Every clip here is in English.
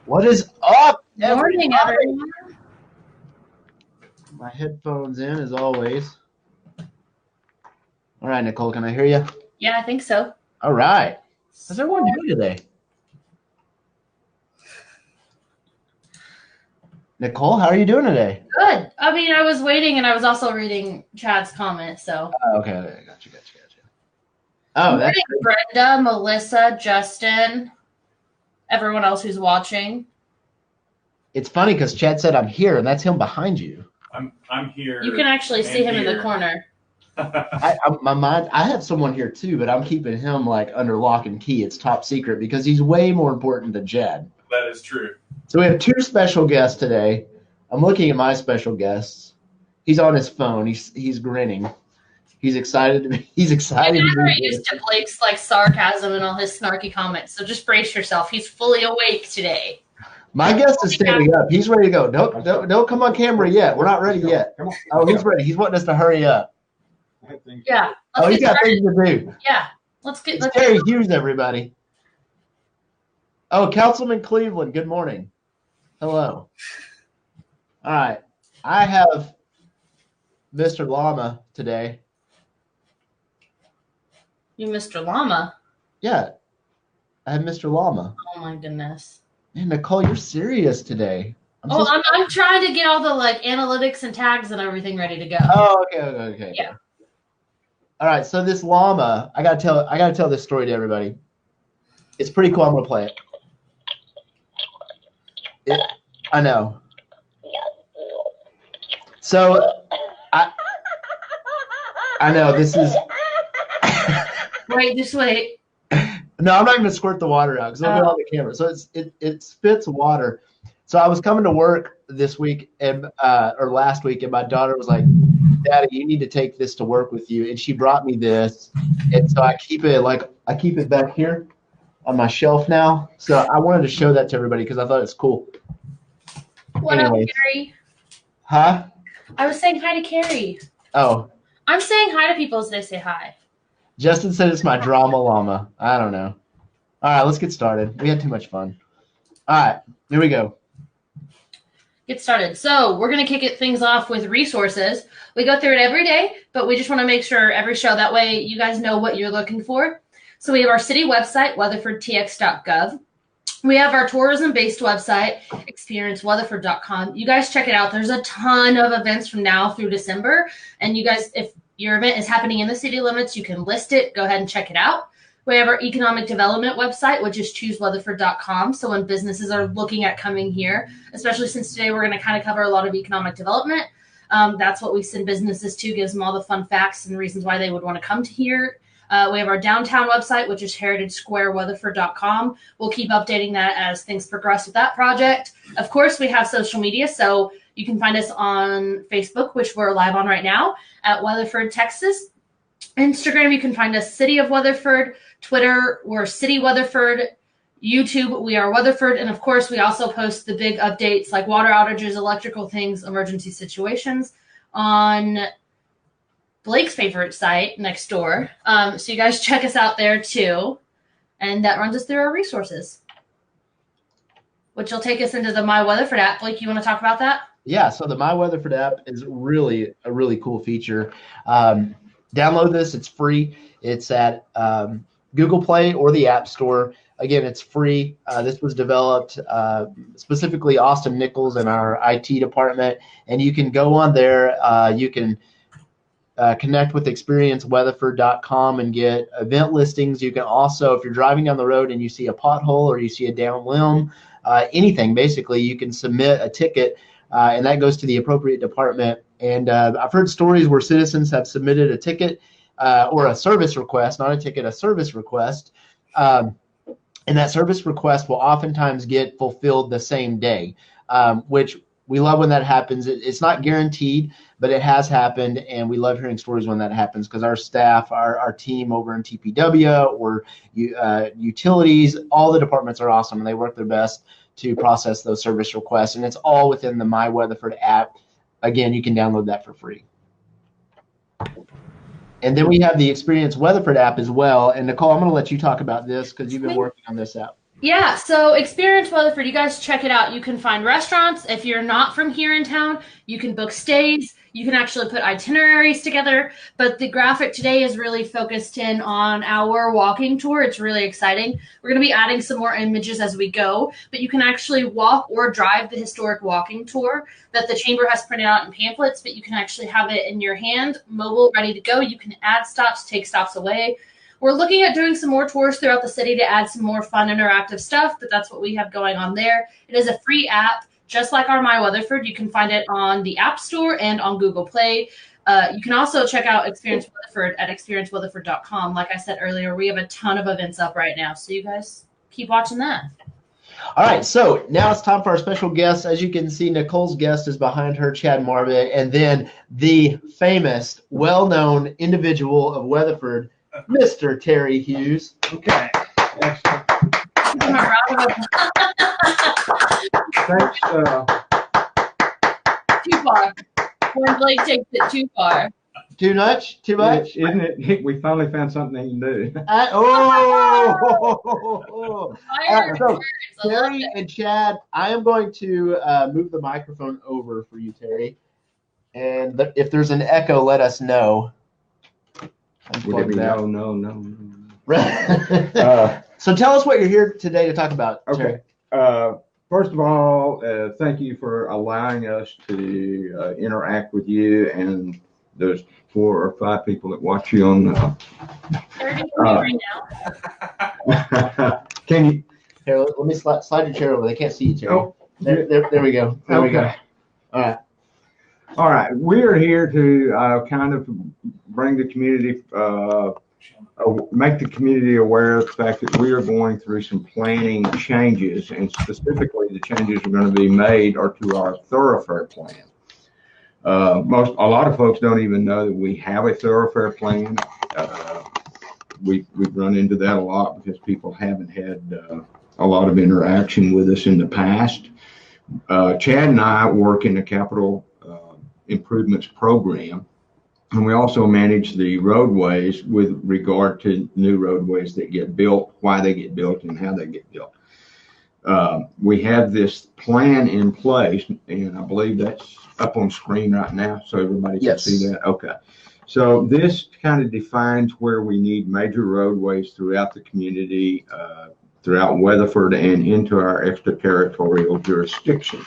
What is up, Morning, everybody? everyone. My headphones in, as always. All right, Nicole, can I hear you? Yeah, I think so. All right. How's everyone doing today? Nicole, how are you doing today? Good. I mean, I was waiting, and I was also reading Chad's comment, so. Okay, gotcha. Oh, Morning, Brenda, Melissa, Justin, everyone else who's watching. It's funny because Chad said I'm here, and that's him behind you. I'm here. You can actually see him in the corner. I have someone here too, but I'm keeping him like under lock and key. It's top secret because he's way more important than Chad. That is true. So we have two special guests today. I'm looking at my special guests. He's on his phone. He's grinning. He's excited to be. He's excited. I'm not used to Blake's like sarcasm and all his snarky comments, so just brace yourself. He's fully awake today. My guest is standing up. He's ready to go. Don't come on camera yet. We're not ready yet. Oh, he's ready. He's wanting us to hurry up. Yeah. Oh, he's got things to do. Yeah. Let's get. Terry Hughes, everybody. Oh, Councilman Cleveland. Good morning. Hello. All right. I have Mr. Llama today. You, Mr. Llama? Yeah. I have Mr. Llama. Oh my goodness. Man, Nicole, you're serious today. I'm trying to get all the like analytics and tags and everything ready to go. Oh, okay. Yeah. All right, so this llama, I gotta tell this story to everybody. It's pretty cool. I'm gonna play it. I know. So I know this is. Wait, just wait. No, I'm not even gonna squirt the water out because it'll go on the camera. So it spits water. So I was coming to work this week or last week, and my daughter was like, "Daddy, you need to take this to work with you." And she brought me this, and so I keep it back here on my shelf now. So I wanted to show that to everybody because I thought it's cool. What up, Carrie? Huh? I was saying hi to Carrie. Oh. I'm saying hi to people as they say hi. Justin said it's my drama llama. I don't know. All right, let's get started. We had too much fun. All right, here we go. get started. So we're going to things off with resources. We go through it every day, but we just want to make sure every show, that way you guys know what you're looking for. So we have our city website, weatherfordtx.gov. We have our tourism-based website, experienceweatherford.com. You guys check it out. There's a ton of events from now through December. And you guys, if your event is happening in the city limits, you can list it. Go ahead and check it out. We have our economic development website, which is chooseweatherford.com. So when businesses are looking at coming here, especially since today we're going to kind of cover a lot of economic development, that's what we send businesses to, gives them all the fun facts and reasons why they would want to come to here. We have our downtown website, which is heritagesquareweatherford.com. We'll keep updating that as things progress with that project. Of course, we have social media, so you can find us on Facebook, which we're live on right now, at Weatherford, Texas. Instagram, you can find us City of Weatherford. Twitter, we're City Weatherford. YouTube, we are Weatherford. And, of course, we also post the big updates like water outages, electrical things, emergency situations on Blake's favorite site, Nextdoor. So you guys check us out there too. And that runs us through our resources, which will take us into the My Weatherford app. Blake, you want to talk about that? Yeah, so the My Weatherford app is really a really cool feature. Download this. It's free. It's at Google Play or the App Store. Again, it's free. This was developed specifically Austin Nichols in our IT department. And you can go on there. You can connect with experienceweatherford.com and get event listings. You can also, if you're driving down the road and you see a pothole or you see a down limb, anything, basically, you can submit a ticket, and that goes to the appropriate department. And I've heard stories where citizens have submitted a ticket or a service request, not a ticket, a service request, and that service request will oftentimes get fulfilled the same day, which we love when that happens. It's not guaranteed, but it has happened, and we love hearing stories when that happens because our staff, our team over in TPW or utilities, all the departments are awesome, and they work their best to process those service requests, and it's all within the My Weatherford app. Again, you can download that for free. And then we have the Experience Weatherford app as well. And Nicole, I'm going to let you talk about this because you've been working on this app. Yeah, so Experience Weatherford, you guys check it out. You can find restaurants. If you're not from here in town, you can book stays. You can actually put itineraries together. But the graphic today is really focused in on our walking tour. It's really exciting. We're going to be adding some more images as we go. But you can actually walk or drive the historic walking tour that the chamber has printed out in pamphlets. But you can actually have it in your hand, mobile, ready to go. You can add stops, take stops away. We're looking at doing some more tours throughout the city to add some more fun, interactive stuff, but that's what we have going on there. It is a free app, just like our My Weatherford. You can find it on the App Store and on Google Play. You can also check out Experience Weatherford at experienceweatherford.com. Like I said earlier, we have a ton of events up right now, so you guys keep watching that. All right, so now it's time for our special guest. As you can see, Nicole's guest is behind her, Chad Marvitt, and then the famous, well-known individual of Weatherford, Mr. Terry Hughes. Okay. Excellent. Thanks. Too far. When Blake takes it too far. Too much? Too much? Isn't it? We finally found something he can do. So, Terry and Chad, I am going to move the microphone over for you, Terry. And if there's an echo, let us know. No. So tell us what you're here today to talk about. Okay. First of all, thank you for allowing us to interact with you and those 4 or 5 people that watch you on. Right now. Can you? Here, let me slide your chair over. They can't see you, Terry. Oh, there we go. There we go. All right. All right, we are here to kind of bring the community, make the community aware of the fact that we are going through some planning changes, and specifically the changes are going to be made are to our thoroughfare plan. A lot of folks don't even know that we have a thoroughfare plan. We've run into that a lot because people haven't had a lot of interaction with us in the past. Chad and I work in the capital improvements program, and we also manage the roadways with regard to new roadways that get built, why they get built, and how they get built. We have this plan in place, and I believe that's up on screen right now, so everybody can Yes. see that. Okay. So this kind of defines where we need major roadways throughout the community, throughout Weatherford and into our extraterritorial jurisdiction,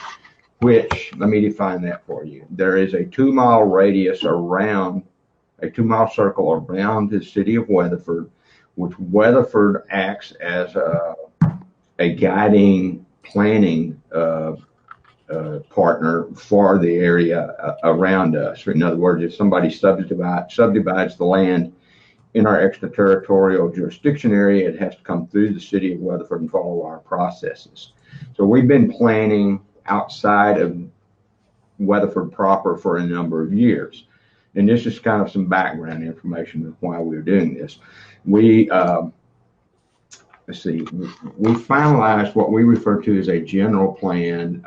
which, let me define that for you. There is a 2-mile radius around, a 2-mile circle around the city of Weatherford, which Weatherford acts as a guiding planning partner for the area around us. In other words, if somebody subdivides the land in our extraterritorial jurisdiction area, it has to come through the city of Weatherford and follow our processes. So we've been planning outside of Weatherford proper for a number of years. And this is kind of some background information of why we're doing this. We, let's see, we finalized what we refer to as a general plan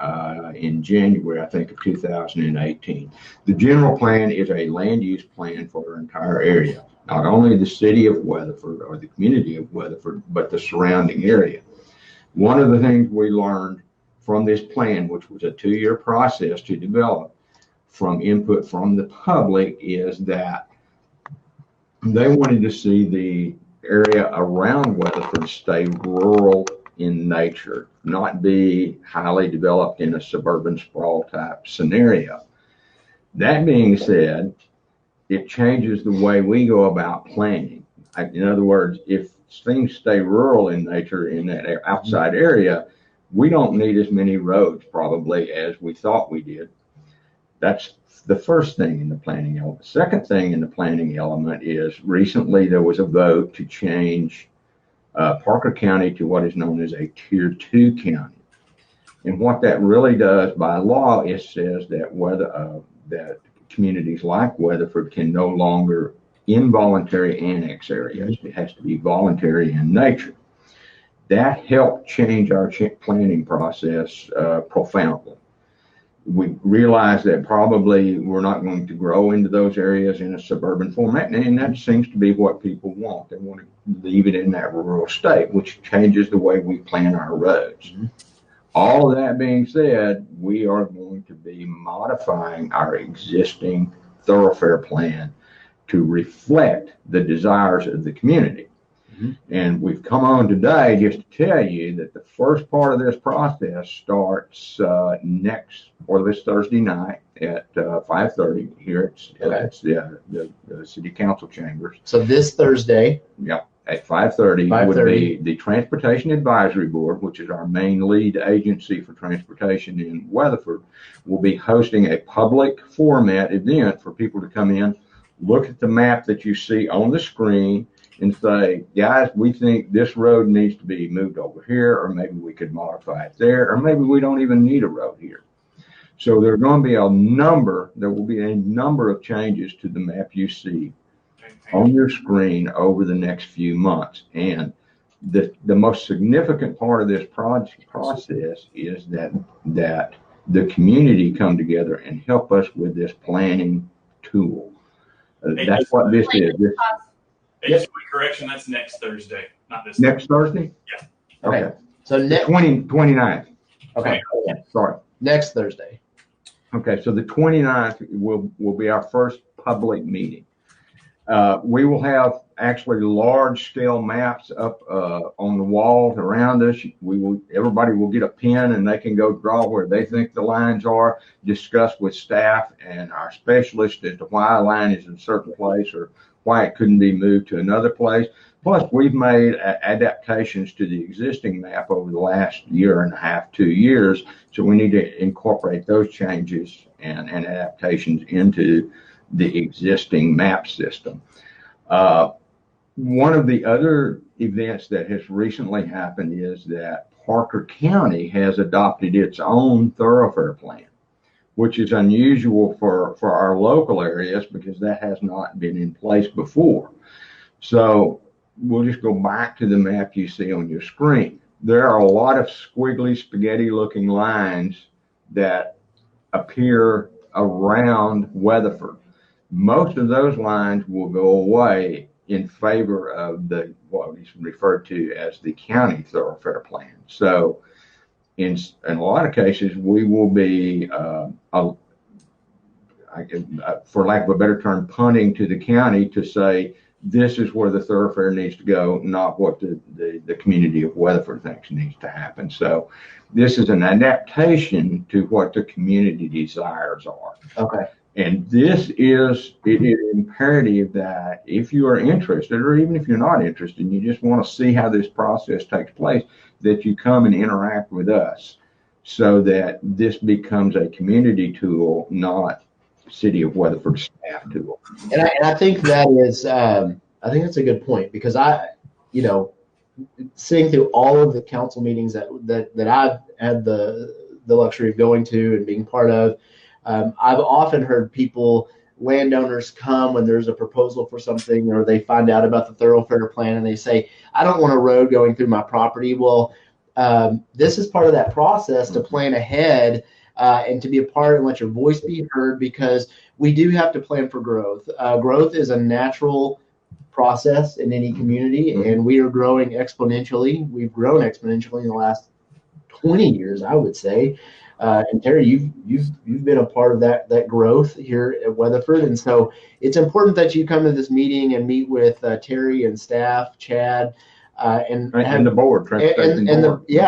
in January, I think, of 2018. The general plan is a land use plan for our entire area, not only the city of Weatherford or the community of Weatherford, but the surrounding area. One of the things we learned from this plan, which was a 2-year process to develop from input from the public, is that they wanted to see the area around Weatherford stay rural in nature, not be highly developed in a suburban sprawl type scenario. That being said, it changes the way we go about planning. In other words, if things stay rural in nature in that outside area, we don't need as many roads probably as we thought we did. That's the first thing in the planning element. The second thing in the planning element is recently there was a vote to change Parker County to what is known as a Tier 2 county. And what that really does by law, it says that that communities like Weatherford can no longer involuntary annex areas. It has to be voluntary in nature. That helped change our planning process profoundly. We realized that probably we're not going to grow into those areas in a suburban format, and that seems to be what people want. They want to leave it in that rural state, which changes the way we plan our roads. Mm-hmm. All of that being said, we are going to be modifying our existing thoroughfare plan to reflect the desires of the community. Mm-hmm. And we've come on today just to tell you that the first part of this process starts this Thursday night at 5:30 here at the City Council Chambers. So this Thursday. Yeah. At 5:30 would be the Transportation Advisory Board, which is our main lead agency for transportation in Weatherford, will be hosting a public format event for people to come in, look at the map that you see on the screen, and say, guys, we think this road needs to be moved over here, or maybe we could modify it there, or maybe we don't even need a road here. So there will be a number of changes to the map you see on your screen over the next few months. And the most significant part of this process is that the community come together and help us with this planning tool. That's what this is. Just quick correction, that's next Thursday, not this next Thursday? Yeah. Okay. So 29th. Okay. Sorry. Next Thursday. Okay, so the 29th will be our first public meeting. We will have actually large scale maps up on the walls around us. Everybody will get a pen and they can go draw where they think the lines are, discuss with staff and our specialists as to why a line is in a certain place or why it couldn't be moved to another place. Plus, we've made adaptations to the existing map over the last year and a half, 2 years. So we need to incorporate those changes and adaptations into the existing map system. One of the other events that has recently happened is that Parker County has adopted its own thoroughfare plan, which is unusual for our local areas because that has not been in place before. So we'll just go back to the map you see on your screen. There are a lot of squiggly, spaghetti-looking lines that appear around Weatherford. Most of those lines will go away in favor of what is referred to as the county thoroughfare plan. So in a lot of cases, we will be, for lack of a better term, punting to the county to say, this is where the thoroughfare needs to go, not what the community of Weatherford thinks needs to happen. So this is an adaptation to what the community desires are. Okay. And it is imperative that if you are interested, or even if you're not interested, and you just want to see how this process takes place, that you come and interact with us so that this becomes a community tool, not City of Weatherford staff tool. And I think that is, I think that's a good point, because sitting through all of the council meetings that I've had the luxury of going to and being part of, I've often heard landowners come when there's a proposal for something, or they find out about the thoroughfare plan and they say, I don't want a road going through my property. Well, this is part of that process to plan ahead and to be a part and let your voice be heard, because we do have to plan for growth. Growth is a natural process in any community, and we are growing exponentially. We've grown exponentially in the last 20 years, I would say. And Terry, you've been a part of that growth here at Weatherford, and so it's important that you come to this meeting and meet with Terry and staff, Chad, and the board, and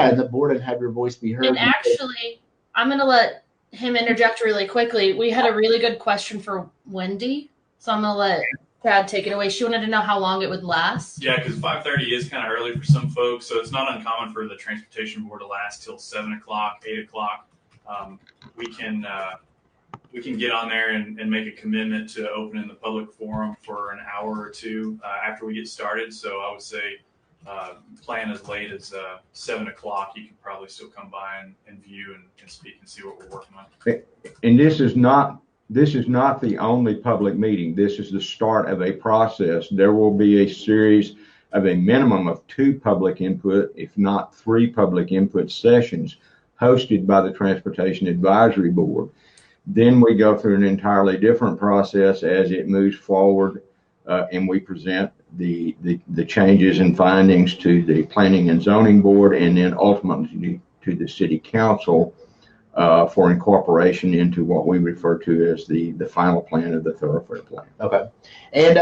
the board, and have your voice be heard. And actually, I'm going to let him interject really quickly. We had a really good question for Wendy, so I'm going to let Chad take it away. She wanted to know how long it would last. Yeah, because 5:30 is kind of early for some folks, so it's not uncommon for the transportation board to last till 7 o'clock, 8 o'clock. We can get on there and make a commitment to opening the public forum for an hour or two after we get started. So I would say plan as late as 7 o'clock. You can probably still come by and view and speak and see what we're working on. And this is not the only public meeting. This is the start of a process. There will be a series of a minimum of 2 public input, if not 3 public input sessions, hosted by the Transportation Advisory Board. Then we go through an entirely different process as it moves forward, and we present the changes and findings to the Planning and Zoning Board, and then ultimately to the City Council for incorporation into what we refer to as the final plan of the thoroughfare plan. Okay. And,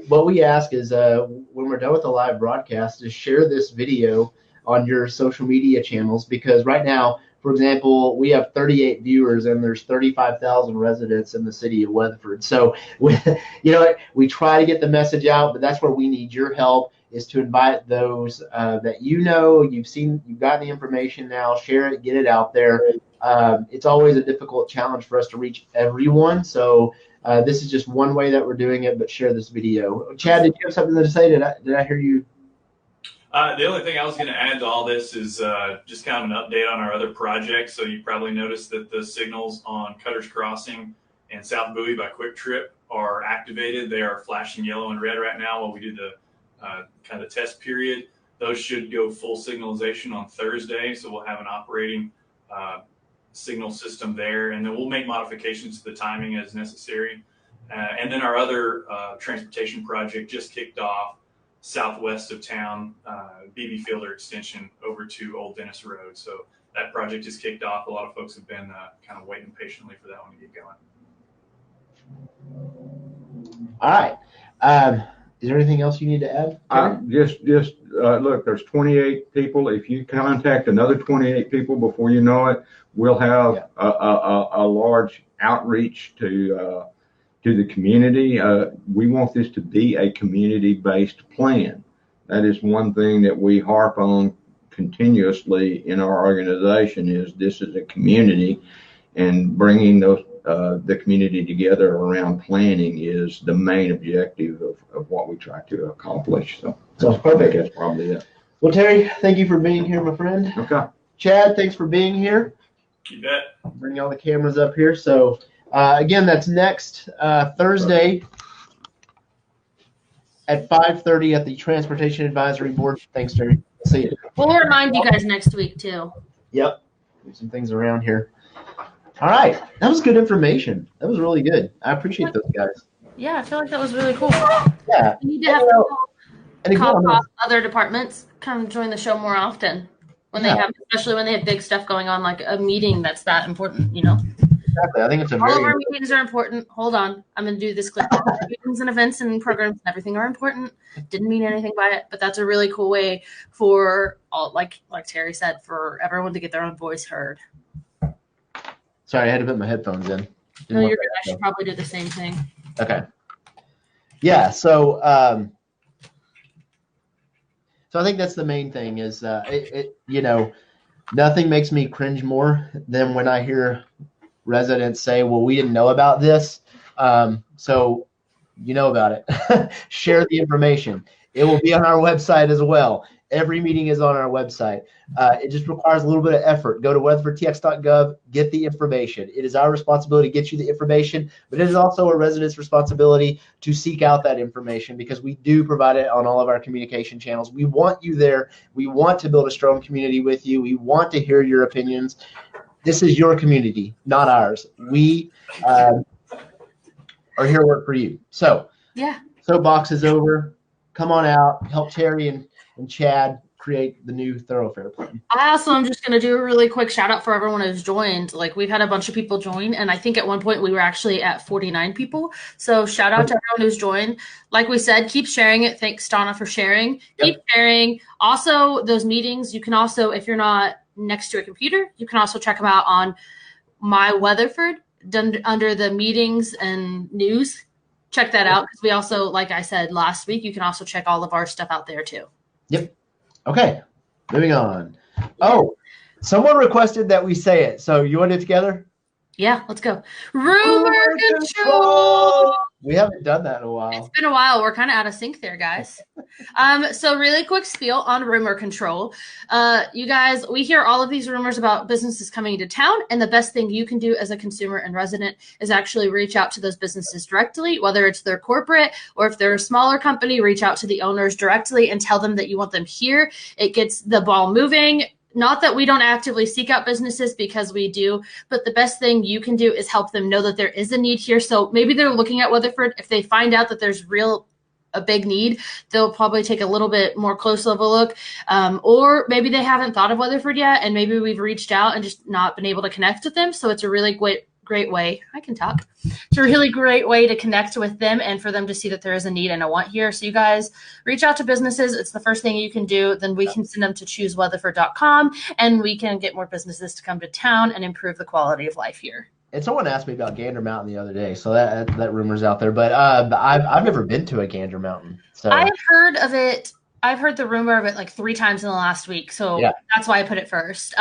what we ask is when we're done with the live broadcast, is share this video on your social media channels, because right now, for example, we have 38 viewers and there's 35,000 residents in the city of Weatherford. So we try to get the message out, but that's where we need your help, is to invite those that you've gotten the information now, share it, get it out there. It's always a difficult challenge for us to reach everyone. So this is just one way that we're doing it, but share this video. Chad, did you have something to say? Did I hear you? The only thing I was going to add to all this is just kind of an update on our other projects. So you probably noticed that the signals on Cutter's Crossing and South Bowie by Quick Trip are activated. They are flashing yellow and red right now while we do the kind of test period. Those should go full signalization on Thursday. So we'll have an operating signal system there, and then we'll make modifications to the timing as necessary. And then our other transportation project just kicked off southwest of town, BB Fielder extension over to Old Dennis Road. So that project just kicked off. A lot of folks have been kind of waiting patiently for that one to get going. All right. Is there anything else you need to add? Look, there's 28 people. If you contact another 28 people before you know it, we'll have a large outreach to the community. We want this to be a community-based plan. That is one thing that we harp on continuously in our organization, is this is a community, and bringing the community together around planning is the main objective of what we try to accomplish. So perfect. That's probably it. Well, Terry, thank you for being here, my friend. Okay. Chad, thanks for being here. You bet. Bring all the cameras up here. So again, that's next Thursday at 5:30 at the Transportation Advisory Board. Thanks, Terry. See you. We'll remind you guys next week too. Yep. Move some things around here. All right. That was good information. That was really good. I appreciate those guys. Yeah, I feel like that was really cool. Yeah. We need to have other departments come join the show more often. when they have, especially when they have big stuff going on, like a meeting that's that important, you know. Exactly. I think it's all of our meetings are important. Hold on, I'm going to do this clip. All our meetings and events and programs and everything are important. Didn't mean anything by it, but that's a really cool way for all, like Terry said, for everyone to get their own voice heard. Sorry, I had to put my headphones in. No, you're good. I should probably do the same thing. Okay. Yeah. So I think that's the main thing is, you know, nothing makes me cringe more than when I hear residents say, well, we didn't know about this. So you know about it. Share the information. It will be on our website as well. Every meeting is on our website. It just requires a little bit of effort. Go to weatherfordtx.gov, get the information. It is our responsibility to get you the information, but it is also a resident's responsibility to seek out that information because we do provide it on all of our communication channels. We want you there. We want to build a strong community with you. We want to hear your opinions. This is your community, not ours. We are here to work for you. So, yeah. Soapbox is over. Come on out. Help Terry and Chad create the new thoroughfare plan. I also am just going to do a really quick shout out for everyone who's joined. Like, we've had a bunch of people join, and I think at one point we were actually at 49 people. So shout out to everyone who's joined. Like we said, keep sharing it. Thanks, Donna, for sharing. Yep. Keep sharing. Also, those meetings, you can also, if you're not next to a computer, you can also check them out on My Weatherford under the meetings and news. Check that out because we also, like I said last week, you can also check all of our stuff out there too. Yep. Okay. Moving on. Oh, someone requested that we say it. So you want it together? Yeah, let's go. Rumor control. We haven't done that in a while. It's been a while. We're kind of out of sync there, guys. So really quick spiel on rumor control. You guys, we hear all of these rumors about businesses coming into town, and the best thing you can do as a consumer and resident is actually reach out to those businesses directly, whether it's their corporate or if they're a smaller company, reach out to the owners directly and tell them that you want them here. It gets the ball moving. Not that we don't actively seek out businesses, because we do, but the best thing you can do is help them know that there is a need here. So maybe they're looking at Weatherford. If they find out that there's a big need, they'll probably take a little bit more close of a look. Or maybe they haven't thought of Weatherford yet, and maybe we've reached out and just not been able to connect with them. So it's a really great way. I can talk. It's a really great way to connect with them and for them to see that there is a need and a want here. So you guys reach out to businesses. It's the first thing you can do. Then we can send them to chooseweatherford.com and we can get more businesses to come to town and improve the quality of life here. And someone asked me about Gander Mountain the other day, so that rumor's out there. But I've never been to a Gander Mountain. So I've heard of it. I've heard the rumor of it like 3 times in the last week. So that's why I put it first.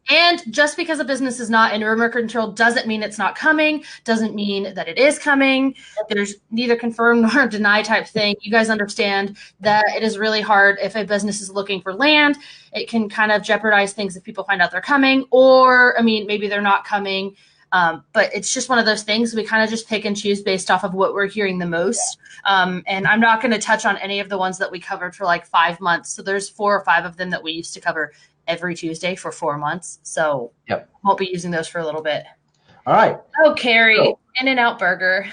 And just because a business is not in rumor control doesn't mean it's not coming, doesn't mean that it is coming. There's neither confirm nor deny type thing. You guys understand that it is really hard if a business is looking for land. It can kind of jeopardize things if people find out they're coming, or, I mean, maybe they're not coming. But it's just one of those things. We kind of just pick and choose based off of what we're hearing the most. And I'm not going to touch on any of the ones that we covered for like 5 months. So there's 4 or 5 of them that we used to cover every Tuesday for 4 months. So won't be using those for a little bit. All right. Oh, Carrie, In-N-Out Burger.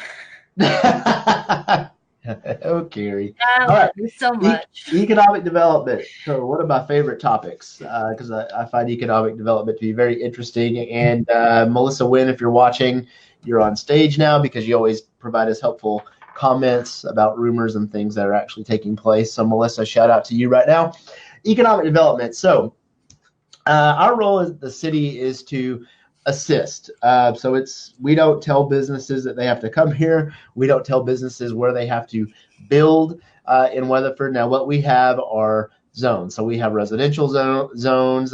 Oh, Carrie. All right. So much. Economic development. So one of my favorite topics, because I find economic development to be very interesting. And Melissa Wynn, if you're watching, you're on stage now because you always provide us helpful comments about rumors and things that are actually taking place. So Melissa, shout out to you right now. Economic development. So our role as the city is to assist. So we don't tell businesses that they have to come here. We don't tell businesses where they have to build in Weatherford. Now, what we have are zones. So we have residential zones,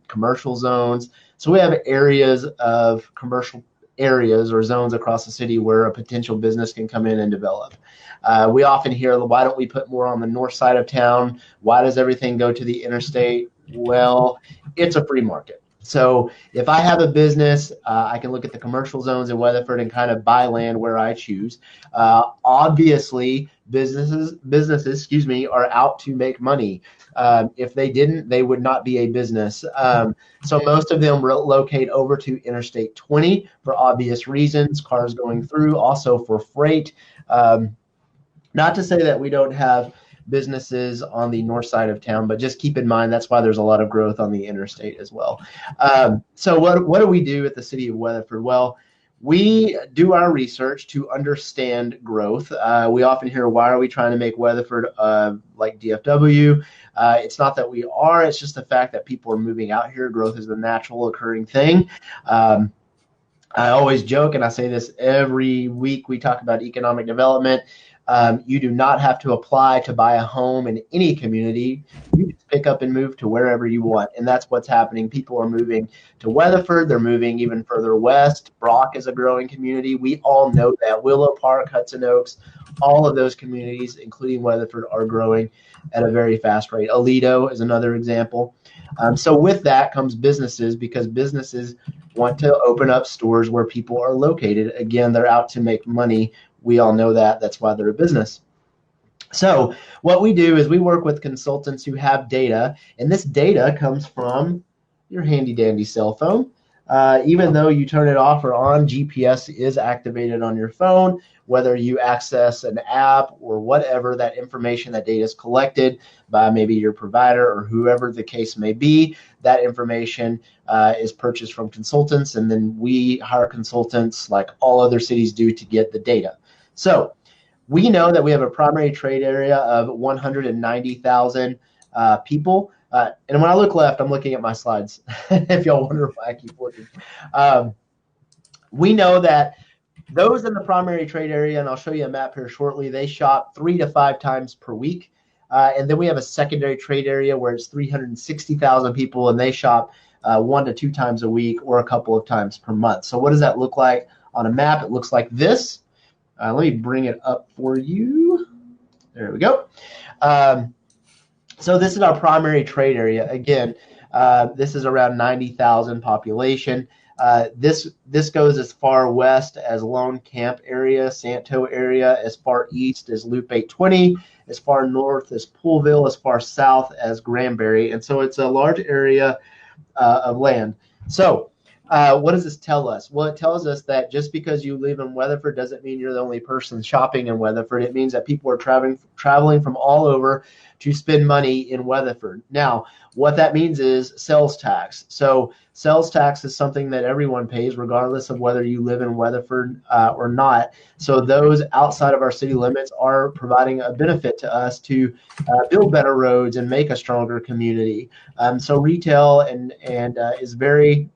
commercial zones. So we have areas of commercial areas or zones across the city where a potential business can come in and develop. We often hear, why don't we put more on the north side of town? Why does everything go to the interstate? Well, it's a free market. So if I have a business, I can look at the commercial zones in Weatherford and kind of buy land where I choose. Obviously, businesses, are out to make money. If they didn't, they would not be a business. So most of them relocate over to Interstate 20 for obvious reasons, cars going through, also for freight. Not to say that we don't have businesses on the north side of town, but just keep in mind that's why there's a lot of growth on the interstate as well. So what do we do at the City of Weatherford? Well, we do our research to understand growth. We often hear, why are we trying to make Weatherford like DFW? It's not that we are, it's just the fact that people are moving out here. Growth is a natural occurring thing. I always joke, and I say this every week we talk about economic development. You do not have to apply to buy a home in any community. You just pick up and move to wherever you want. And that's what's happening. People are moving to Weatherford. They're moving even further west. Brock is a growing community. We all know that. Willow Park, Hudson Oaks, all of those communities, including Weatherford, are growing at a very fast rate. Aledo is another example. So with that comes businesses, because businesses want to open up stores where people are located. Again, they're out to make money. We all know that. That's why they're a business. So what we do is we work with consultants who have data, and this data comes from your handy dandy cell phone. Even though you turn it off or on, GPS is activated on your phone. Whether you access an app or whatever, that information, that data is collected by maybe your provider or whoever the case may be. That information is purchased from consultants, and then we hire consultants like all other cities do to get the data. So we know that we have a primary trade area of 190,000 people. And when I look left, I'm looking at my slides, if y'all wonder why I keep looking. We know that those in the primary trade area, and I'll show you a map here shortly, they shop 3 to 5 times per week. And then we have a secondary trade area where it's 360,000 people, and they shop 1 to 2 times a week or a couple of times per month. So what does that look like on a map? It looks like this. Let me bring it up for you. There we go. So this is our primary trade area. Again, this is around 90,000 population. This goes as far west as Lone Camp area, Santo area, as far east as Loop 820, as far north as Poolville, as far south as Granbury. And so it's a large area of land. So what does this tell us? Well, it tells us that just because you live in Weatherford doesn't mean you're the only person shopping in Weatherford. It means that people are traveling from all over to spend money in Weatherford. Now, what that means is sales tax. So sales tax is something that everyone pays regardless of whether you live in Weatherford or not. So those outside of our city limits are providing a benefit to us to build better roads and make a stronger community. So retail and is very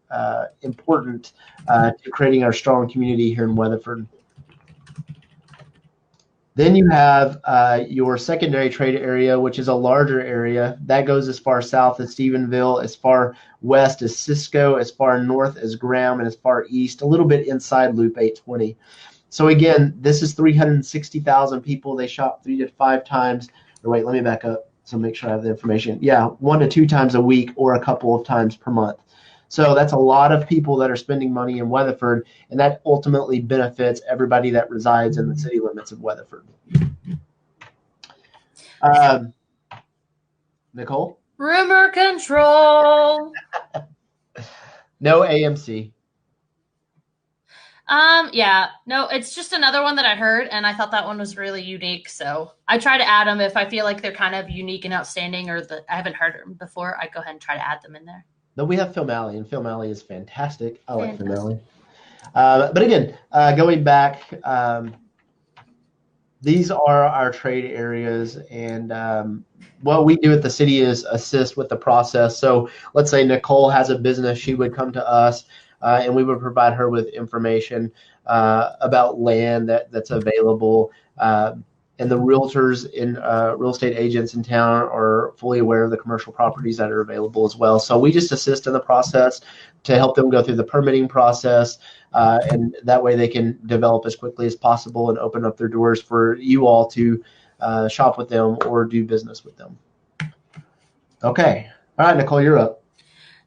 important to creating our strong community here in Weatherford. Then you have your secondary trade area, which is a larger area. That goes as far south as Stephenville, as far west as Cisco, as far north as Graham, and as far east, a little bit inside Loop 820. So again, this is 360,000 people. They shop 3 to 5 times. Or wait, let me back up so make sure I have the information. Yeah, 1 to 2 times a week or a couple of times per month. So that's a lot of people that are spending money in Weatherford, and that ultimately benefits everybody that resides in the city limits of Weatherford. Nicole? Rumor control. No AMC. Yeah, no, it's just another one that I heard, and I thought that one was really unique. So I try to add them if I feel like they're kind of unique and outstanding, or that I haven't heard them before. I go ahead and try to add them in there. No, we have Film Alley, and Film Alley is fantastic. I like Film Alley. But again, going back, these are our trade areas, and what we do at the city is assist with the process. So let's say Nicole has a business, she would come to us, and we would provide her with information about land that's available. And the realtors and real estate agents in town are fully aware of the commercial properties that are available as well. So we just assist in the process to help them go through the permitting process, and that way they can develop as quickly as possible and open up their doors for you all to shop with them or do business with them. Okay. All right, Nicole, you're up.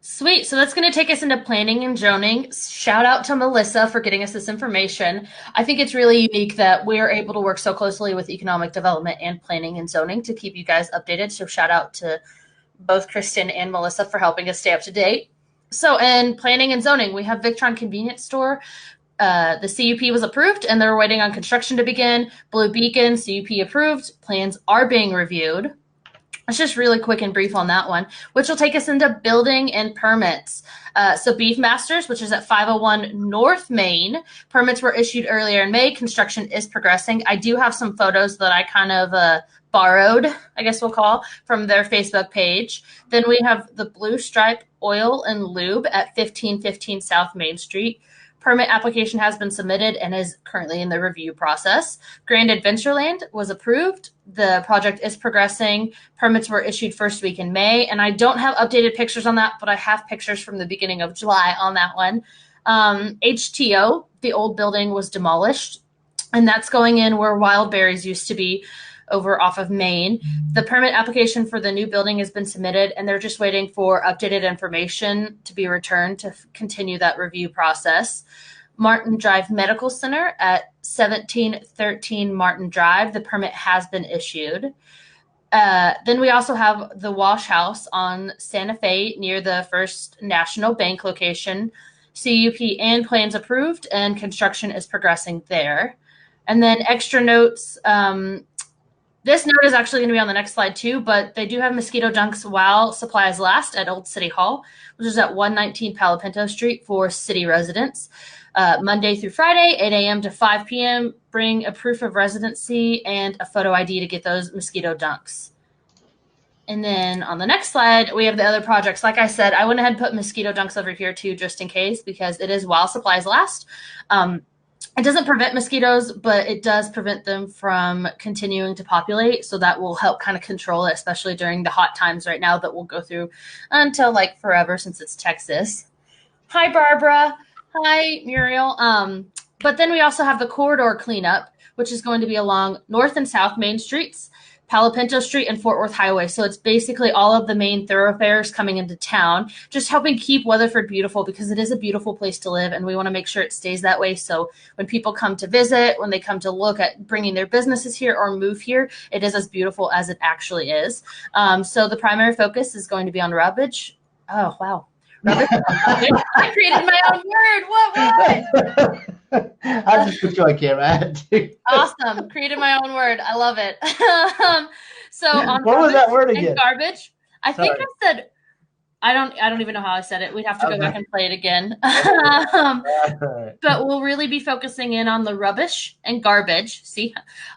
Sweet. So that's going to take us into planning and zoning. Shout out to Melissa for getting us this information. I think it's really unique that we're able to work so closely with economic development and planning and zoning to keep you guys updated. So shout out to both Kristen and Melissa for helping us stay up to date. So in planning and zoning, we have Victron Convenience Store. the CUP was approved, and they're waiting on construction to begin. Blue Beacon, CUP approved. Plans are being reviewed. It's just really quick and brief on that one, which will take us into building and permits. So Beef Masters, which is at 501 North Main, permits were issued earlier in May. Construction is progressing. I do have some photos that I kind of borrowed, I guess we'll call, from their Facebook page. Then we have the Blue Stripe Oil and Lube at 1515 South Main Street. Permit application has been submitted and is currently in the review process. Grand Adventureland was approved. The project is progressing. Permits were issued first week in May, and I don't have updated pictures on that, but I have pictures from the beginning of July on that one. HTO, the old building, was demolished, and that's going in where Wild Berries used to be over off of Main. The permit application for the new building has been submitted, and they're just waiting for updated information to be returned to continue that review process. Martin Drive Medical Center at 1713 Martin Drive. The permit has been issued. Then we also have the Wash House on Santa Fe near the First National Bank location. CUP and plans approved, and construction is progressing there. And then extra notes, this note is actually going to be on the next slide too, but they do have mosquito dunks while supplies last at Old City Hall, which is at 119 Palo Pinto Street for city residents. Monday through Friday, 8 a.m. to 5 p.m. Bring a proof of residency and a photo ID to get those mosquito dunks. And then on the next slide, we have the other projects. Like I said, I went ahead and put mosquito dunks over here too, just in case, because it is while supplies last. It doesn't prevent mosquitoes, but it does prevent them from continuing to populate. So that will help kind of control it, especially during the hot times right now that we'll go through until like forever since it's Texas. Hi, Barbara. Hi, Muriel. But then we also have the corridor cleanup, which is going to be along North and South Main Streets, Palo Pinto Street, and Fort Worth Highway. So it's basically all of the main thoroughfares coming into town, just helping keep Weatherford beautiful, because it is a beautiful place to live, and we want to make sure it stays that way. So when people come to visit, when they come to look at bringing their businesses here or move here, it is as beautiful as it actually is. So the primary focus is going to be on rubbish. Oh, wow. I created my own word. What? I just put you on camera. Awesome. Created my own word. I love it. So on what was that word again? Garbage. I think I said, I don't even know how I said it. We'd have to go back and play it again. But we'll really be focusing in on the rubbish and garbage. See,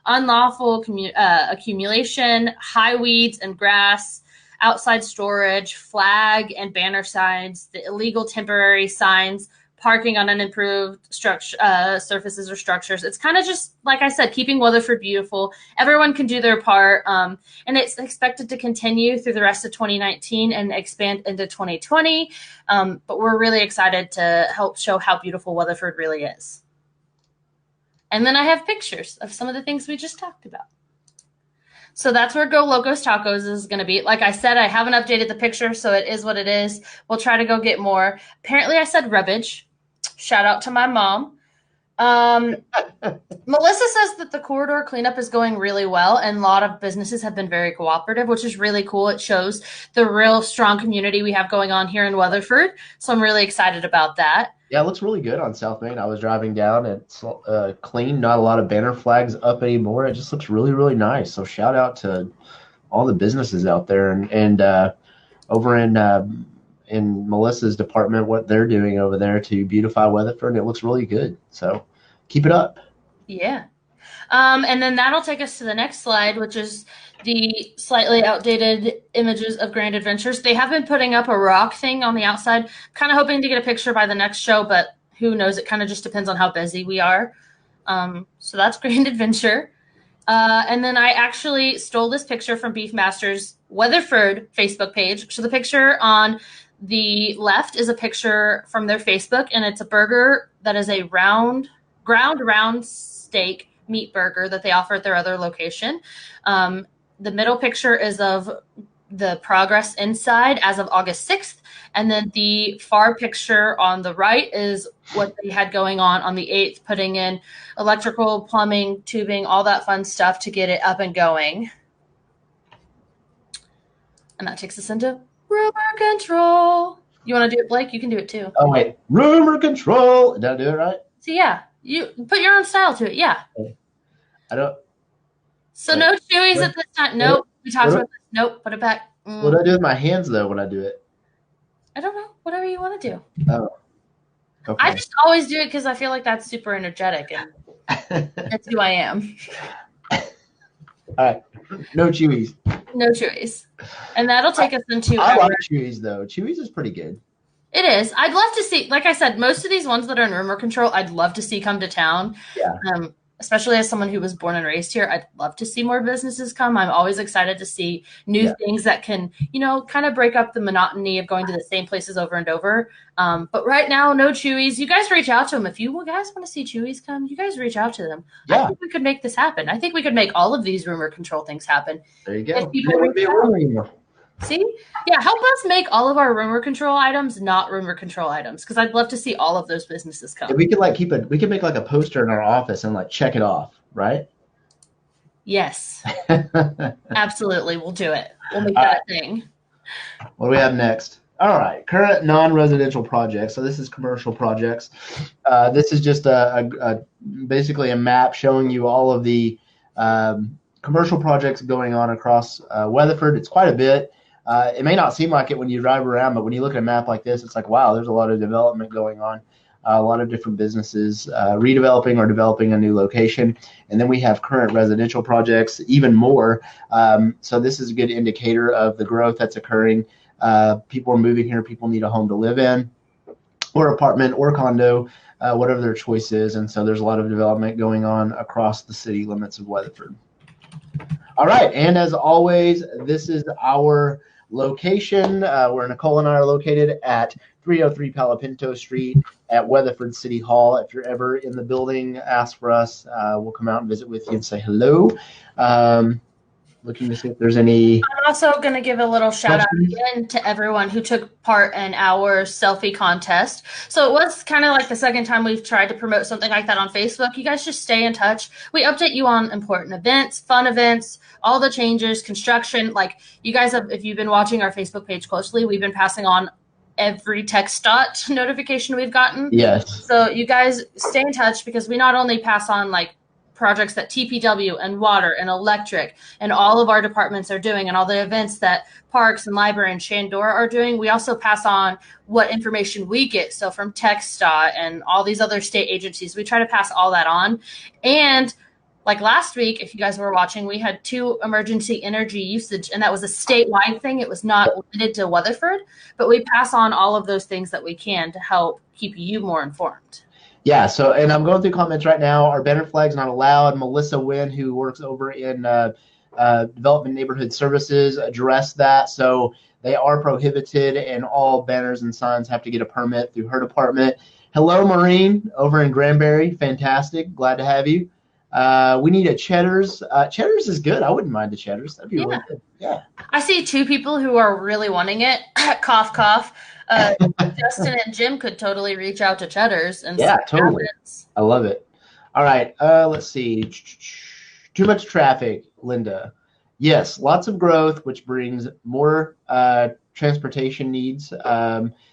unlawful accumulation, high weeds and grass, outside storage, flag and banner signs, the illegal temporary signs, parking on unimproved surfaces or structures. It's kind of just, like I said, keeping Weatherford beautiful. Everyone can do their part. And it's expected to continue through the rest of 2019 and expand into 2020. But we're really excited to help show how beautiful Weatherford really is. And then I have pictures of some of the things we just talked about. So that's where Go Locos Tacos is going to be. Like I said, I haven't updated the picture, so it is what it is. We'll try to go get more. Apparently, I said rubbish. Shout out to my mom. Melissa says that the corridor cleanup is going really well, and a lot of businesses have been very cooperative, which is really cool. It shows the real strong community we have going on here in Weatherford. So I'm really excited about that. Yeah, it looks really good on South Main. I was driving down. It's clean, not a lot of banner flags up anymore. It just looks really, really nice. So shout out to all the businesses out there and over in Melissa's department, what they're doing over there to beautify Weatherford. It looks really good. So keep it up. Yeah. And then that'll take us to the next slide, which is the slightly outdated images of Grand Adventures. They have been putting up a rock thing on the outside, kind of hoping to get a picture by the next show, but who knows? It kind of just depends on how busy we are. So that's Grand Adventure. And then I actually stole this picture from Beef Masters Weatherford Facebook page. So the picture on the left is a picture from their Facebook, and it's a burger that is a ground round steak meat burger that they offer at their other location. The middle picture is of the progress inside as of August 6th. And then the far picture on the right is what they had going on the 8th, putting in electrical, plumbing, tubing, all that fun stuff to get it up and going. And that takes us into rumor control. You want to do it, Blake? You can do it too. Oh, wait. Rumor control. Did I do it right? So yeah, you put your own style to it. Yeah. I don't. So no chewies at this time. Nope. We talked about this. Nope. Put it back. What do I do with my hands though when I do it? I don't know. Whatever you want to do. Oh. Okay. I just always do it because I feel like that's super energetic and that's who I am. All right. No chewies. No chewies. And that'll take us into I like chewies though. Chewies is pretty good. It is. I'd love to see, like I said, most of these ones that are in rumor control, I'd love to see come to town. Yeah. Especially as someone who was born and raised here, I'd love to see more businesses come. I'm always excited to see new things that can, kind of break up the monotony of going to the same places over and over. But right now, no chewies. You guys reach out to them. If you guys want to see chewies come, you guys reach out to them. Yeah. I think we could make this happen. I think we could make all of these rumor control things happen. There you go. If people See? Yeah, help us make all of our rumor control items not rumor control items, because I'd love to see all of those businesses come. Yeah, we could we could make like a poster in our office and like check it off, right? Yes. Absolutely. We'll do it. We'll make that a thing. What do we have next? All right. Current non-residential projects. So this is commercial projects. This is just basically a map showing you all of the commercial projects going on across Weatherford. It's quite a bit. It may not seem like it when you drive around, but when you look at a map like this, it's like, wow, there's a lot of development going on, a lot of different businesses redeveloping or developing a new location. And then we have current residential projects, even more. So this is a good indicator of the growth that's occurring. People are moving here. People need a home to live in, or apartment or condo, whatever their choice is. And so there's a lot of development going on across the city limits of Weatherford. All right. And as always, this is our location where Nicole and I are located at 303 Palo Pinto Street at Weatherford City Hall. If you're ever in the building, ask for us. We'll come out and visit with you and say hello. Looking to see if there's any. I'm also going to give a little shout out again to everyone who took part in our selfie contest. So it was kind of like the second time we've tried to promote something like that on Facebook. You guys just stay in touch. We update you on important events, fun events, all the changes, construction. Like you guys have, if you've been watching our Facebook page closely, we've been passing on every text dot notification we've gotten. Yes. So you guys stay in touch, because we not only pass on like projects that TPW and water and electric and all of our departments are doing, and all the events that Parks and Library and Shandor are doing, we also pass on what information we get. So from TxDOT and all these other state agencies, we try to pass all that on. And like last week, if you guys were watching, we had 2 emergency energy usage, and that was a statewide thing. It was not limited to Weatherford, but we pass on all of those things that we can to help keep you more informed. Yeah, so, and I'm going through comments right now. Our banner flag's not allowed. Melissa Wynn, who works over in Development Neighborhood Services, addressed that. So they are prohibited, and all banners and signs have to get a permit through her department. Hello, Maureen, over in Granbury. Fantastic. Glad to have you. We need a Cheddar's. Cheddar's is good. I wouldn't mind the Cheddar's. That'd be really good. Yeah. I see 2 people who are really wanting it. Cough, cough. Justin and Jim could totally reach out to Cheddar's and totally. I love it. All right, let's see. Too much traffic, Linda. Yes, lots of growth, which brings more transportation needs.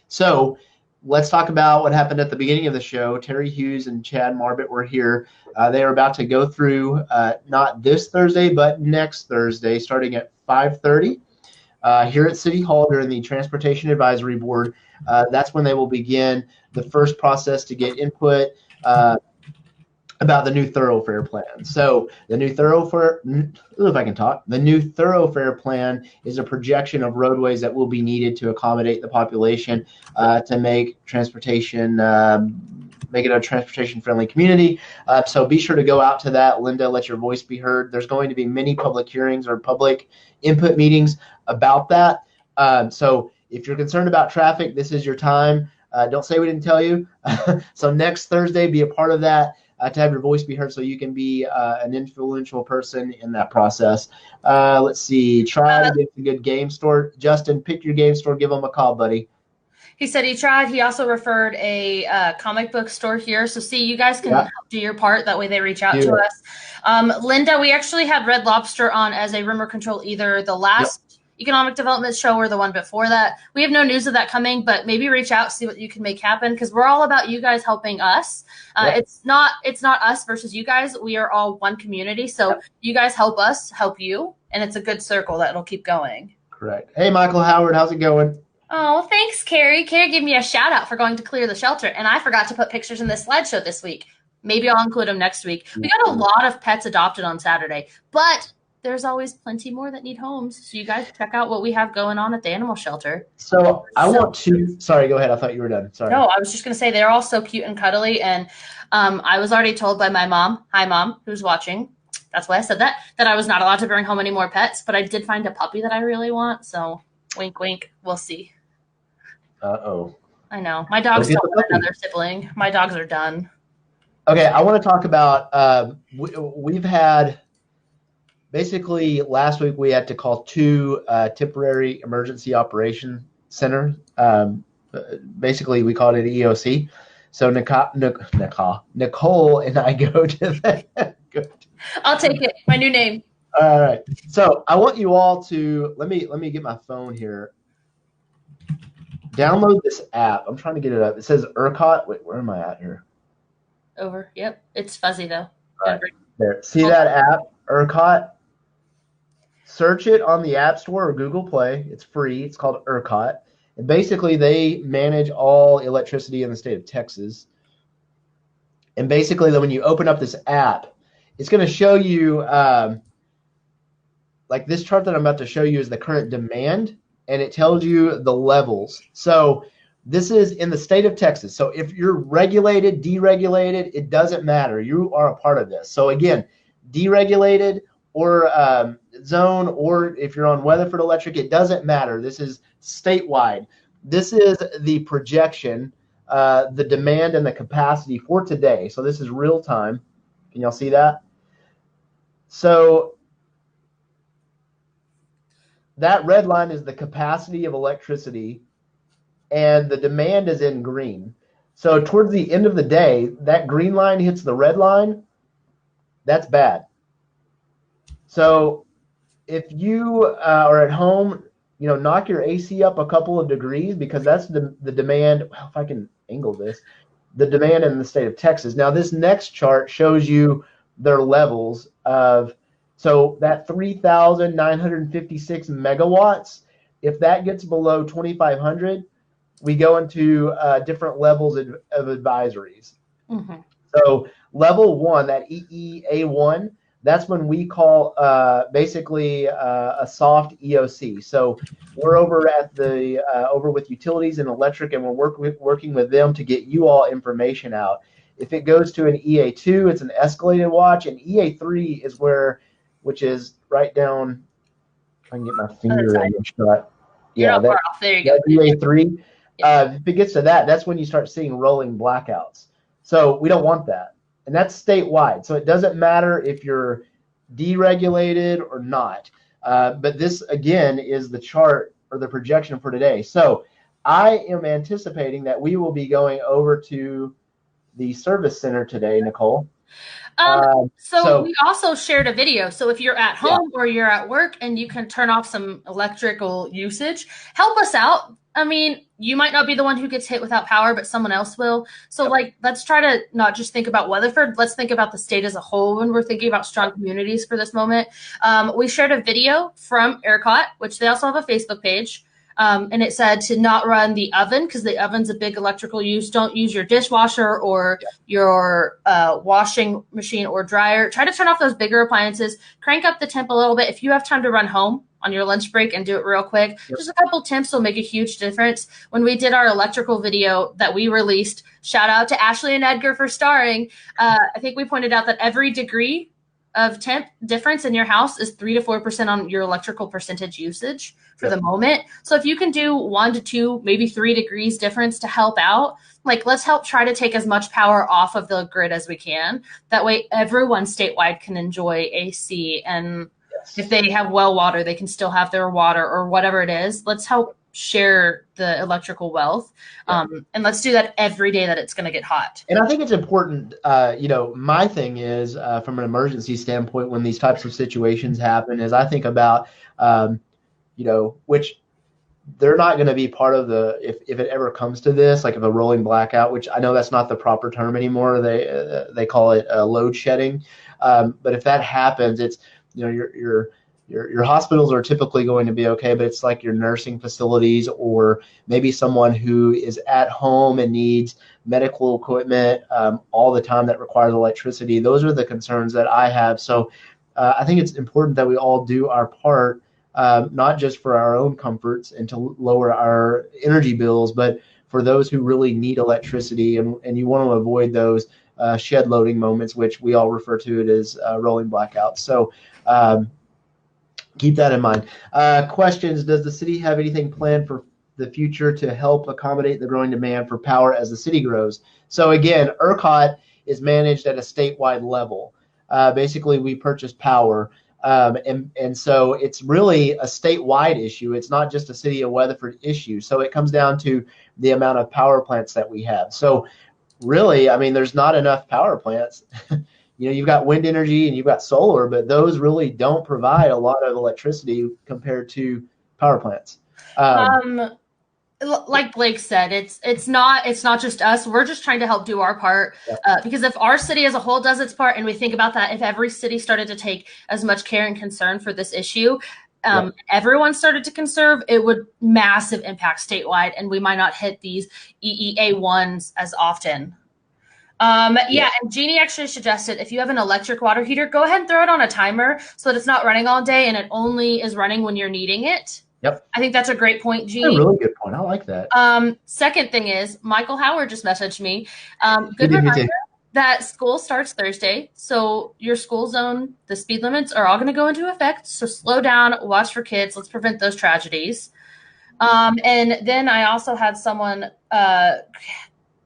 So let's talk about what happened at the beginning of the show. Terry Hughes and Chad Marbett were here. They are about to go through not this Thursday, but next Thursday, starting at 5:30. Here at City Hall during the Transportation Advisory Board. That's when they will begin the first process to get input about the new thoroughfare plan. So the new thoroughfare, the new thoroughfare plan is a projection of roadways that will be needed to accommodate the population to make transportation, make it a transportation-friendly community. So be sure to go out to that. Linda, let your voice be heard. There's going to be many public hearings or public input meetings about that. So if you're concerned about traffic, this is your time. Don't say we didn't tell you. So next Thursday, be a part of that to have your voice be heard so you can be an influential person in that process. Let's see. Try to get a good game store. Justin, pick your game store. Give them a call, buddy. He said he tried. He also referred a comic book store here. So see, you guys can help do your part. That way they reach out to us. Linda, we actually had Red Lobster on as a rumor control either the last economic development show or the one before that. We have no news of that coming, but maybe reach out, see what you can make happen, because we're all about you guys helping us. It's not us versus you guys. We are all one community. So you guys help us, help you, and it's a good circle that'll keep going. Correct. Hey, Michael Howard, how's it going? Oh, thanks, Carrie. Carrie gave me a shout out for going to clear the shelter, and I forgot to put pictures in this slideshow this week. Maybe I'll include them next week. We got a lot of pets adopted on Saturday, but there's always plenty more that need homes. So you guys check out what we have going on at the animal shelter. So I want to, sorry, go ahead. I thought you were done. Sorry. No, I was just going to say they're all so cute and cuddly. And I was already told by my mom, hi mom, who's watching. That's why I said that I was not allowed to bring home any more pets, but I did find a puppy that I really want. So wink, wink. We'll see. Uh-oh. I know. My dogs don't want another sibling. My dogs are done. Okay, I want to talk about, we've had, basically last week we had to call 2 temporary emergency operation center. Basically we called it EOC. So Nicole and I go to that. I'll take it. My new name. All right. So I want you all to, let me get my phone here. Download this app. I'm trying to get it up. It says ERCOT. Wait, where am I at here? Over. Yep. It's fuzzy though. Right. There. See that app, ERCOT? Search it on the App Store or Google Play. It's free. It's called ERCOT. And basically they manage all electricity in the state of Texas. And basically when you open up this app, it's going to show you, like this chart that I'm about to show you is the current demand, and it tells you the levels. So this is in the state of Texas. So if you're regulated, deregulated, it doesn't matter. You are a part of this. So again, deregulated or zone, or if you're on Weatherford Electric, it doesn't matter. This is statewide. This is the projection, the demand and the capacity for today. So this is real time. Can y'all see that? So that red line is the capacity of electricity, and the demand is in green. So towards the end of the day, that green line hits the red line, that's bad. So if you are at home, knock your AC up a couple of degrees, because that's the demand. Well, if I can angle this, the demand in the state of Texas. Now this next chart shows you their levels of, so that 3,956 megawatts, if that gets below 2,500, we go into different levels of advisories. Mm-hmm. So level 1, that EEA1, that's when we call basically a soft EOC. So we're over at the over with utilities and electric, and we're working with them to get you all information out. If it goes to an EA2, it's an escalated watch, and EA3 is which is right down. If I can get my finger in the shot. Yeah, there you go. EA3. If it gets to that, that's when you start seeing rolling blackouts. So we don't want that. And that's statewide. So it doesn't matter if you're deregulated or not. But this, again, is the chart or the projection for today. So I am anticipating that we will be going over to the service center today, Nicole. So we also shared a video. So if you're at home or you're at work and you can turn off some electrical usage, help us out. I mean, you might not be the one who gets hit without power, but someone else will. So let's try to not just think about Weatherford. Let's think about the state as a whole when we're thinking about strong communities for this moment. We shared a video from ERCOT, which they also have a Facebook page. And it said to not run the oven, because the oven's a big electrical use. Don't use your dishwasher or your washing machine or dryer. Try to turn off those bigger appliances. Crank up the temp a little bit. If you have time to run home on your lunch break and do it real quick, just a couple temps will make a huge difference. When we did our electrical video that we released, shout out to Ashley and Edgar for starring. I think we pointed out that every degree of temp difference in your house is 3 to 4% on your electrical percentage usage for the moment. So if you can do 1 to 2, maybe 3 degrees difference to help out, let's help try to take as much power off of the grid as we can. That way everyone statewide can enjoy AC, and if they have well water, they can still have their water or whatever it is. Let's help share the electrical wealth. And let's do that every day that it's going to get hot. And I think it's important, my thing is from an emergency standpoint, when these types of situations happen, is I think about, which they're not going to be part of if it ever comes to this, like if a rolling blackout, which I know that's not the proper term anymore. They call it load shedding. But if that happens, it's, your hospitals are typically going to be okay, but it's like your nursing facilities or maybe someone who is at home and needs medical equipment all the time that requires electricity. Those are the concerns that I have. So I think it's important that we all do our part, not just for our own comforts and to lower our energy bills, but for those who really need electricity. And you want to avoid those shed loading moments, which we all refer to it as rolling blackouts. So keep that in mind. Questions: does the city have anything planned for the future to help accommodate the growing demand for power as the city grows? So again, ERCOT is managed at a statewide level. Basically, we purchase power. And so it's really a statewide issue. It's not just a City of Weatherford issue. So it comes down to the amount of power plants that we have. So really, I mean, there's not enough power plants. You've got wind energy and you've got solar, but those really don't provide a lot of electricity compared to power plants. Like Blake said, it's not just us. We're just trying to help do our part, because if our city as a whole does its part, and we think about that, if every city started to take as much care and concern for this issue, everyone started to conserve, it would massive impact statewide, and we might not hit these EEA ones as often. And Jeannie actually suggested if you have an electric water heater, go ahead and throw it on a timer so that it's not running all day and it only is running when you're needing it. Yep. I think that's a great point, Jeannie. That's a really good point. I like that. Second thing is, Michael Howard just messaged me. Good reminder that school starts Thursday. So your school zone, the speed limits are all going to go into effect. So slow down, watch for kids. Let's prevent those tragedies. And then I also had someone,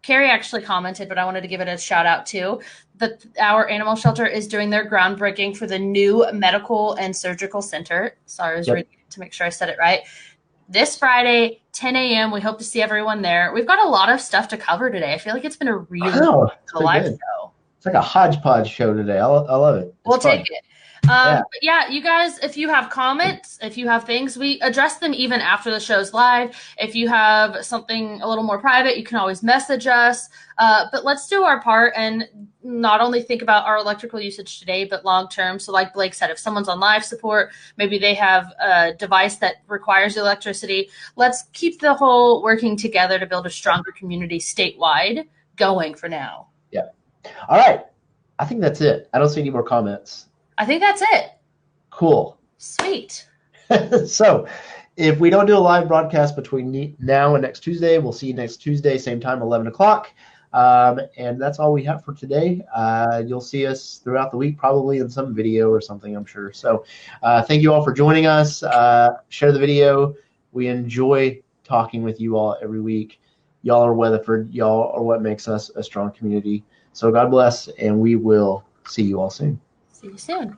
Carrie actually commented, but I wanted to give it a shout out too. That our animal shelter is doing their groundbreaking for the new medical and surgical center. Sorry, I was reading to make sure I said it right. This Friday, 10 a.m. We hope to see everyone there. We've got a lot of stuff to cover today. I feel like it's been a really live show. It's like a hodgepodge show today. I love it. We'll take it. But you guys, if you have comments, if you have things, we address them even after the show's live. If you have something a little more private, you can always message us. But let's do our part and not only think about our electrical usage today, but long term. So like Blake said, if someone's on live support, maybe they have a device that requires electricity. Let's keep the whole working together to build a stronger community statewide going for now. Yeah. All right. I think that's it. I don't see any more comments. I think that's it. Cool. Sweet. So if we don't do a live broadcast between now and next Tuesday, we'll see you next Tuesday, same time, 11 o'clock. And that's all we have for today. You'll see us throughout the week, probably in some video or something, I'm sure. So thank you all for joining us. Share the video. We enjoy talking with you all every week. Y'all are Weatherford. Y'all are what makes us a strong community. So God bless, and we will see you all soon. See you soon.